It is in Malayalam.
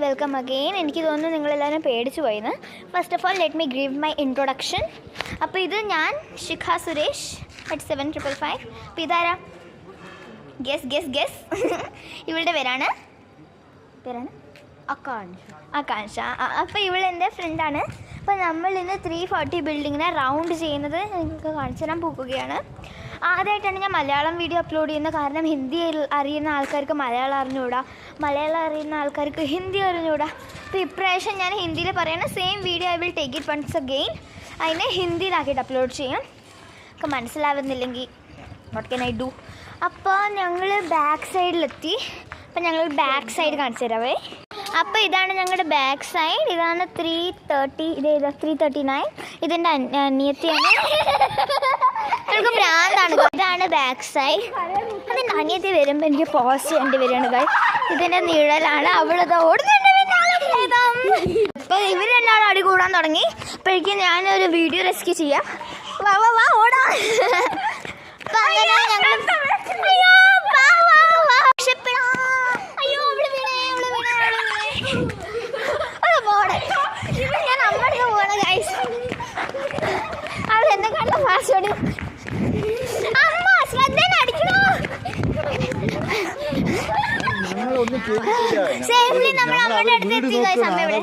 Welcome again. എനിക്ക് തോന്നുന്നു നിങ്ങളെല്ലാവരും പേടിച്ചു പോയിന്ന്. First of all let me give my introduction. അപ്പോൾ ഇത് ഞാൻ ശിഖ സുരേഷ് @7555. അപ്പോൾ ഇതാരാ? ഗെസ് ഇവളുടെ പേരാണ് ആകാംക്ഷ. അപ്പോൾ ഇവളെൻ്റെ ഫ്രണ്ടാണ്. അപ്പോൾ നമ്മൾ ഇന്ന് 340 ബിൽഡിങ്ങിനെ റൗണ്ട് ചെയ്യുന്നത് നിങ്ങൾക്ക് കാണിച്ചു തരാൻ പോകുകയാണ്. ആദ്യമായിട്ടാണ് ഞാൻ മലയാളം വീഡിയോ അപ്ലോഡ് ചെയ്യുന്നത്. കാരണം ഹിന്ദി അറിയുന്ന ആൾക്കാർക്ക് മലയാളം അറിഞ്ഞുകൂടാ, മലയാളം അറിയുന്ന ആൾക്കാർക്ക് ഹിന്ദി അറിഞ്ഞുകൂടാ. അപ്പോൾ ഇപ്രാവശ്യം ഞാൻ ഹിന്ദിയിൽ പറയണം. Same video I will take it once again. അതിനെ ഹിന്ദിയിലാക്കിയിട്ട് അപ്ലോഡ് ചെയ്യും. ഒക്കെ മനസ്സിലാവുന്നില്ലെങ്കിൽ വാട്ട് ക്യാൻ ഐ ഡു. അപ്പോൾ ഞങ്ങൾ ബാക്ക് സൈഡിലെത്തി. അപ്പോൾ ഞങ്ങൾ ബാക്ക് സൈഡ് കാണിച്ചു തരാവേ. അപ്പോൾ ഇതാണ് ഞങ്ങളുടെ ബാക്ക് സൈഡ്. ഇതാണ് 330. ഇതേതാ 339. ഇതിൻ്റെ അനിയത്തിയാണ്. നമുക്ക് ഭ്രാന്താണ്. ഇതാണ് ബാക്ക് സൈഡ്. അതിൻ്റെ അനിയത്തി വരുമ്പോൾ എനിക്ക് പോസ് ചെയ്യേണ്ടി വരികയാണ് ഗൈസ്. ഇതിൻ്റെ നിഴലാണ്. അവളത് ഓടുന്നുണ്ട്. അപ്പോൾ ഇവർ രണ്ടാളും അടി കൂടാൻ തുടങ്ങി. അപ്പോഴേക്കും ഞാനൊരു വീഡിയോ റെസ്ക്യൂ ചെയ്യാം. വാ ഓടാ. അപ്പം അങ്ങനെ ഞങ്ങൾ ഞാൻ അമ്മടുത്ത് പോകണ ഗൈസ്. അവൾ എന്നെ കണ്ട ഫാസ്റ്റോട് അമ്മ ശ്രദ്ധേനെ അടിക്കണോ. സേഫ്ലി നമ്മൾ അമ്മയുടെ അടുത്ത് എത്തി ഗൈസ്. അമ്മ ഇവിടെ